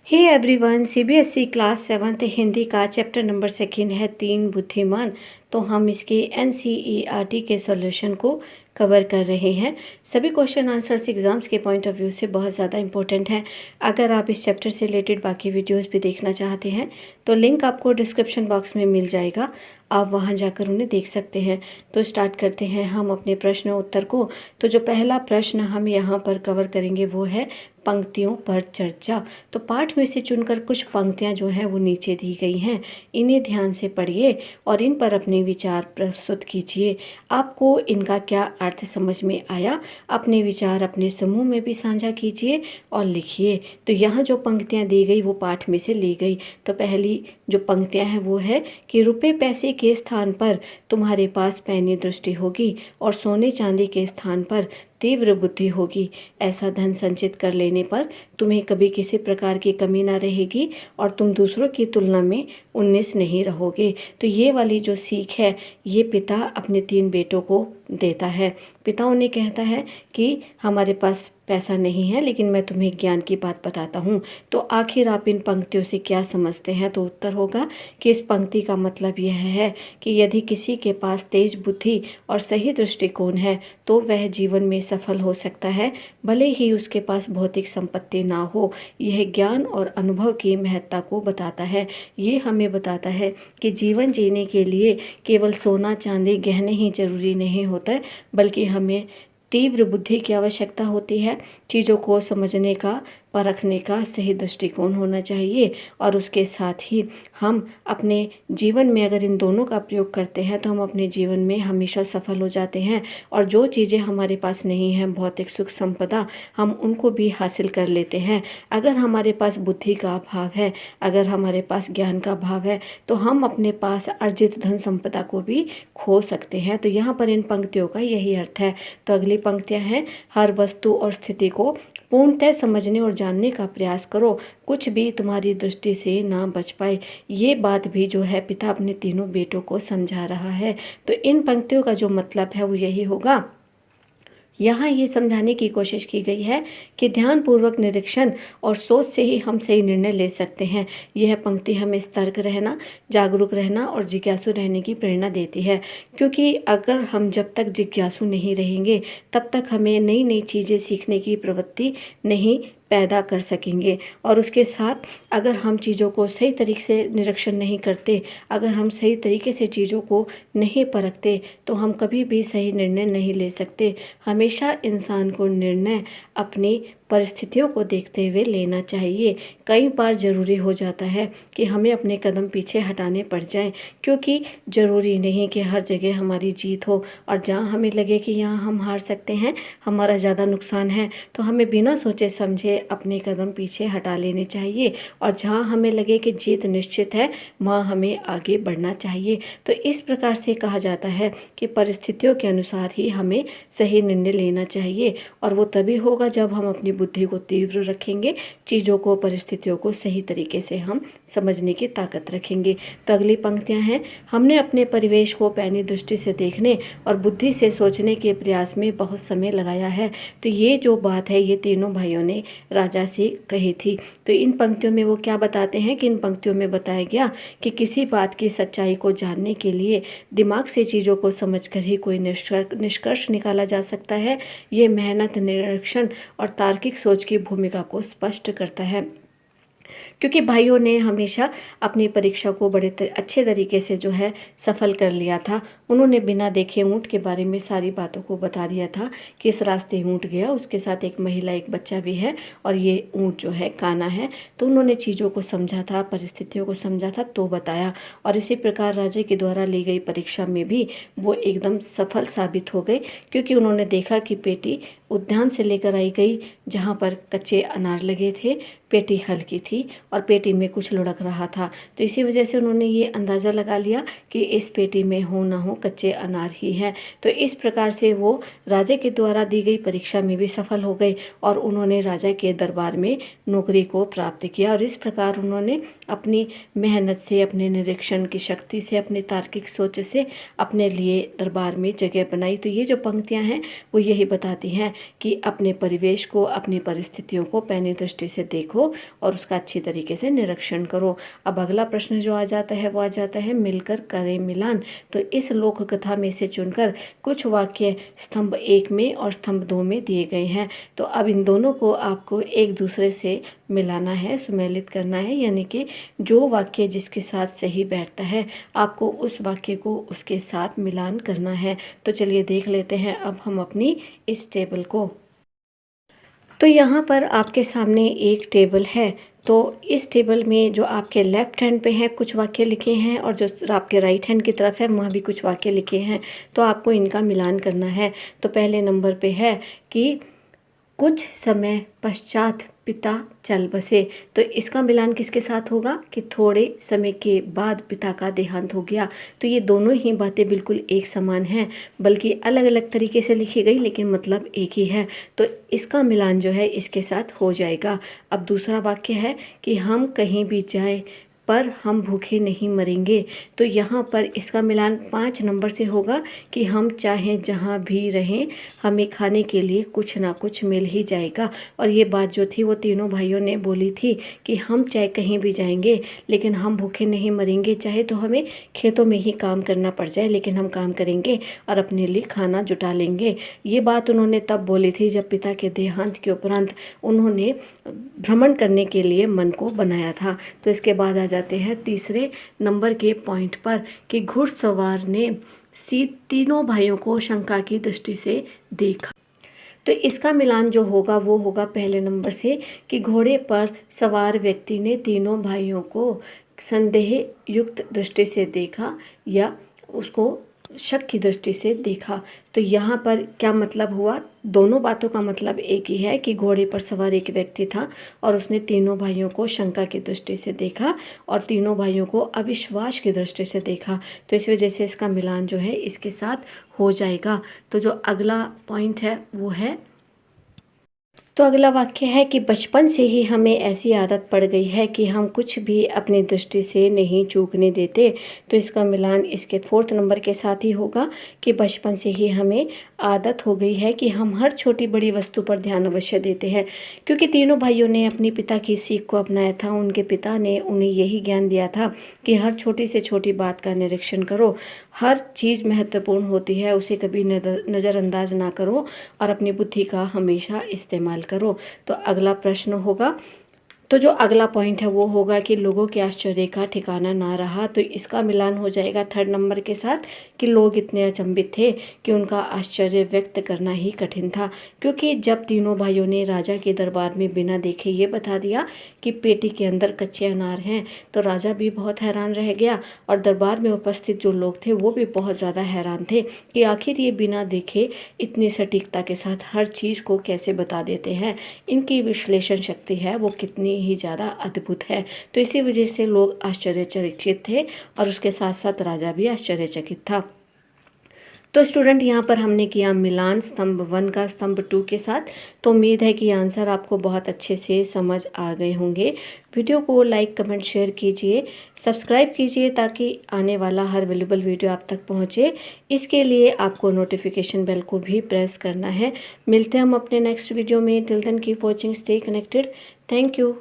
हे everyone, CBSE class 7th Hindi का chapter number 2 है तीन बुद्धिमान। तो हम इसके एनसीईआरटी के सॉल्यूशन को कवर कर रहे हैं। सभी क्वेश्चन आंसर्स एग्जाम्स के पॉइंट ऑफ व्यू से बहुत ज़्यादा इंपॉर्टेंट है। अगर आप इस चैप्टर से रिलेटेड बाकी वीडियोस भी देखना चाहते हैं तो लिंक आपको डिस्क्रिप्शन बॉक्स में मिल जाएगा, आप वहां जाकर उन्हें देख सकते हैं। तो स्टार्ट करते हैं हम अपने प्रश्न उत्तर को। तो जो पहला प्रश्न हम यहाँ पर कवर करेंगे वो है पंक्तियों पर चर्चा। तो पाठ में से चुनकर कुछ पंक्तियां जो हैं वो नीचे दी गई हैं, इन्हें ध्यान से पढ़िए और इन पर अपने विचार प्रस्तुत कीजिए। आपको इनका क्या अर्थ समझ में आया, अपने विचार अपने समूह में भी साझा कीजिए और लिखिए। तो यहाँ जो पंक्तियां दी गई वो पाठ में से ली गई। तो पहली जो पंक्तियां हैं वो है कि रुपए पैसे के स्थान पर तुम्हारे पास पैनी दृष्टि होगी और सोने चांदी के स्थान पर तीव्र बुद्धि होगी। ऐसा धन संचित कर लेने पर तुम्हें कभी किसी प्रकार की कमी ना रहेगी और तुम दूसरों की तुलना में 19 नहीं रहोगे। तो ये वाली जो सीख है ये पिता अपने 3 बेटों को देता है। पिता उन्हें कहता है कि हमारे पास पैसा नहीं है लेकिन मैं तुम्हें ज्ञान की बात बताता हूँ। तो आखिर आप इन पंक्तियों से क्या समझते हैं? तो उत्तर होगा कि इस पंक्ति का मतलब यह है कि यदि किसी के पास तेज बुद्धि और सही दृष्टिकोण है तो वह जीवन में सफल हो सकता है, भले ही उसके पास भौतिक संपत्ति ना हो। यह ज्ञान और अनुभव की महत्ता को बताता है। ये हमें बताता है कि जीवन जीने के लिए केवल सोना चांदी गहने ही जरूरी नहीं होता है, बल्कि हमें तीव्र बुद्धि की आवश्यकता होती है। चीज़ों को समझने का, परखने का सही दृष्टिकोण होना चाहिए और उसके साथ ही हम अपने जीवन में अगर इन दोनों का प्रयोग करते हैं तो हम अपने जीवन में हमेशा सफल हो जाते हैं। और जो चीज़ें हमारे पास नहीं हैं, भौतिक सुख संपदा, हम उनको भी हासिल कर लेते हैं। अगर हमारे पास बुद्धि का अभाव है, अगर हमारे पास ज्ञान का अभाव है तो हम अपने पास अर्जित धन संपदा को भी खो सकते हैं। तो यहाँ पर इन पंक्तियों का यही अर्थ है। तो अगली पंक्तियाँ हैं, हर वस्तु और स्थिति को पूर्णतः समझने और जानने का प्रयास करो, कुछ भी तुम्हारी दृष्टि से ना बच पाए। ये बात भी जो है पिता अपने तीनों बेटों को समझा रहा है। तो इन पंक्तियों का जो मतलब है वो यही होगा। यहाँ ये समझाने की कोशिश की गई है कि ध्यानपूर्वक निरीक्षण और सोच से ही हम सही निर्णय ले सकते हैं। यह पंक्ति हमें सतर्क रहना, जागरूक रहना और जिज्ञासु रहने की प्रेरणा देती है, क्योंकि अगर हम जब तक जिज्ञासु नहीं रहेंगे तब तक हमें नई नई चीज़ें सीखने की प्रवृत्ति नहीं पैदा कर सकेंगे। और उसके साथ अगर हम चीज़ों को सही तरीके से निरीक्षण नहीं करते, अगर हम सही तरीके से चीज़ों को नहीं परखते तो हम कभी भी सही निर्णय नहीं ले सकते। हमेशा इंसान को निर्णय अपनी परिस्थितियों को देखते हुए लेना चाहिए। कई बार ज़रूरी हो जाता है कि हमें अपने कदम पीछे हटाने पड़ जाएं, क्योंकि ज़रूरी नहीं कि हर जगह हमारी जीत हो। और जहाँ हमें लगे कि यहाँ हम हार सकते हैं, हमारा ज़्यादा नुकसान है, तो हमें बिना सोचे समझे अपने कदम पीछे हटा लेने चाहिए। और जहाँ हमें लगे कि जीत निश्चित है वहाँ हमें आगे बढ़ना चाहिए। तो इस प्रकार से कहा जाता है कि परिस्थितियों के अनुसार ही हमें सही निर्णय लेना चाहिए। और वो तभी होगा जब हम अपनी बुद्धि को तीव्र रखेंगे, चीज़ों को, परिस्थितियों को सही तरीके से हम समझने की ताकत रखेंगे। तो अगली पंक्तियां हैं, हमने अपने परिवेश को पैनी दृष्टि से देखने और बुद्धि से सोचने के प्रयास में बहुत समय लगाया है। तो ये जो बात है ये तीनों भाइयों ने राजा से कही थी। तो इन पंक्तियों में वो क्या बताते हैं कि इन पंक्तियों में बताया गया कि किसी बात की सच्चाई को जानने के लिए दिमाग से चीज़ों को समझकर ही कोई निष्कर्ष निकाला जा सकता है। ये मेहनत, निरीक्षण और तार्किक सोच की भूमिका को स्पष्ट करता है, क्योंकि भाइयों ने हमेशा अपनी परीक्षा को बड़े अच्छे तरीके से जो है सफल कर लिया था। उन्होंने बिना देखे ऊँट के बारे में सारी बातों को बता दिया था, किस रास्ते ऊँट गया, उसके साथ एक महिला, एक बच्चा भी है और ये ऊँट जो है काना है। तो उन्होंने चीज़ों को समझा था, परिस्थितियों को समझा था तो बताया। और इसी प्रकार राजा के द्वारा ली गई परीक्षा में भी वो एकदम सफल साबित हो गए, क्योंकि उन्होंने देखा कि पेटी उद्यान से लेकर आई गई जहाँ पर कच्चे अनार लगे थे। पेटी हल्की थी और पेटी में कुछ लुढ़क रहा था। तो इसी वजह से उन्होंने ये अंदाज़ा लगा लिया कि इस पेटी में हो ना हो कच्चे अनार ही हैं। तो इस प्रकार से वो राजा के द्वारा दी गई परीक्षा में भी सफल हो गए और उन्होंने राजा के दरबार में नौकरी को प्राप्त किया। और इस प्रकार उन्होंने अपनी मेहनत से, अपने निरीक्षण की शक्ति से, अपनी तार्किक सोच से अपने लिए दरबार में जगह बनाई। तो ये जो पंक्तियाँ हैं वो यही बताती हैं कि अपने परिवेश को, अपनी परिस्थितियों को पैनी दृष्टि से देखो और उसका अच्छी तरीके से निरीक्षण करो। अब अगला प्रश्न जो आ जाता है वो आ जाता है मिलकर करें मिलान। तो इस लोक कथा में से चुनकर कुछ वाक्य स्तंभ 1 में और स्तंभ 2 में दिए गए हैं। तो अब इन दोनों को आपको एक दूसरे से मिलाना है, सुमेलित करना है, यानी कि जो वाक्य जिसके साथ सही बैठता है आपको उस वाक्य को उसके साथ मिलान करना है। तो चलिए देख लेते हैं अब हम अपनी इस टेबल को। तो यहाँ पर आपके सामने एक टेबल है। तो इस टेबल में जो आपके लेफ़्ट हैंड पे है कुछ वाक्य लिखे हैं और जो आपके राइट हैंड की तरफ है वहाँ भी कुछ वाक्य लिखे हैं। तो आपको इनका मिलान करना है। तो पहले नंबर पे है कि कुछ समय पश्चात पिता चल बसे। तो इसका मिलान किसके साथ होगा कि थोड़े समय के बाद पिता का देहांत हो गया। तो ये दोनों ही बातें बिल्कुल एक समान हैं, बल्कि अलग अलग तरीके से लिखी गई लेकिन मतलब एक ही है। तो इसका मिलान जो है इसके साथ हो जाएगा। अब दूसरा वाक्य है कि हम कहीं भी जाएं पर हम भूखे नहीं मरेंगे। तो यहाँ पर इसका मिलान 5 नंबर से होगा कि हम चाहे जहाँ भी रहें हमें खाने के लिए कुछ ना कुछ मिल ही जाएगा। और ये बात जो थी वो तीनों भाइयों ने बोली थी कि हम चाहे कहीं भी जाएंगे लेकिन हम भूखे नहीं मरेंगे, चाहे तो हमें खेतों में ही काम करना पड़ जाए लेकिन हम काम करेंगे और अपने लिए खाना जुटा लेंगे। ये बात उन्होंने तब बोली थी जब पिता के देहांत के उपरांत उन्होंने भ्रमण करने के लिए मन को बनाया था। तो इसके बाद आ जाते हैं तीसरे नंबर के पॉइंट पर कि घुड़सवार ने तीनों भाइयों को शंका की दृष्टि से देखा। तो इसका मिलान जो होगा वो होगा पहले नंबर से कि घोड़े पर सवार व्यक्ति ने तीनों भाइयों को संदेह युक्त दृष्टि से देखा या उसको शक की दृष्टि से देखा। तो यहाँ पर क्या मतलब हुआ, दोनों बातों का मतलब एक ही है कि घोड़े पर सवार एक व्यक्ति था और उसने तीनों भाइयों को शंका की दृष्टि से देखा और तीनों भाइयों को अविश्वास की दृष्टि से देखा। तो इस वजह से इसका मिलान जो है इसके साथ हो जाएगा। तो जो अगला पॉइंट है वो है, तो अगला वाक्य है कि बचपन से ही हमें ऐसी आदत पड़ गई है कि हम कुछ भी अपनी दृष्टि से नहीं चूकने देते। तो इसका मिलान इसके 4th नंबर के साथ ही होगा कि बचपन से ही हमें आदत हो गई है कि हम हर छोटी बड़ी वस्तु पर ध्यान अवश्य देते हैं। क्योंकि तीनों भाइयों ने अपनी पिता की सीख को अपनाया था। उनके पिता ने उन्हें यही ज्ञान दिया था कि हर छोटी से छोटी बात का निरीक्षण करो, हर चीज़ महत्वपूर्ण होती है, उसे कभी नज़रअंदाज ना करो और अपनी बुद्धि का हमेशा इस्तेमाल करो। तो अगला प्रश्न होगा, तो जो अगला पॉइंट है वो होगा कि लोगों के आश्चर्य का ठिकाना ना रहा। तो इसका मिलान हो जाएगा 3rd नंबर के साथ कि लोग इतने अचंभित थे कि उनका आश्चर्य व्यक्त करना ही कठिन था। क्योंकि जब तीनों भाइयों ने राजा के दरबार में बिना देखे ये बता दिया कि पेटी के अंदर कच्चे अनार हैं, तो राजा भी बहुत हैरान रह गया और दरबार में उपस्थित जो लोग थे वो भी बहुत ज़्यादा हैरान थे कि आखिर ये बिना देखे इतनी सटीकता के साथ हर चीज़ को कैसे बता देते हैं। इनकी विश्लेषण शक्ति है वो कितनी ही ज़्यादा अद्भुत है। तो इसी वजह से लोग आश्चर्यचकित थे और उसके साथ साथ राजा भी आश्चर्यचकित था। तो स्टूडेंट यहाँ पर हमने किया मिलान स्तंभ 1 का स्तंभ 2 के साथ। तो उम्मीद है कि आंसर आपको बहुत अच्छे से समझ आ गए होंगे। वीडियो को लाइक कमेंट शेयर कीजिए, सब्सक्राइब कीजिए ताकि आने वाला हर वैल्यूएबल वीडियो आप तक पहुँचे। इसके लिए आपको नोटिफिकेशन बेल को भी प्रेस करना है। मिलते हैं हम अपने नेक्स्ट वीडियो में। Till then keep watching, stay connected. Thank you.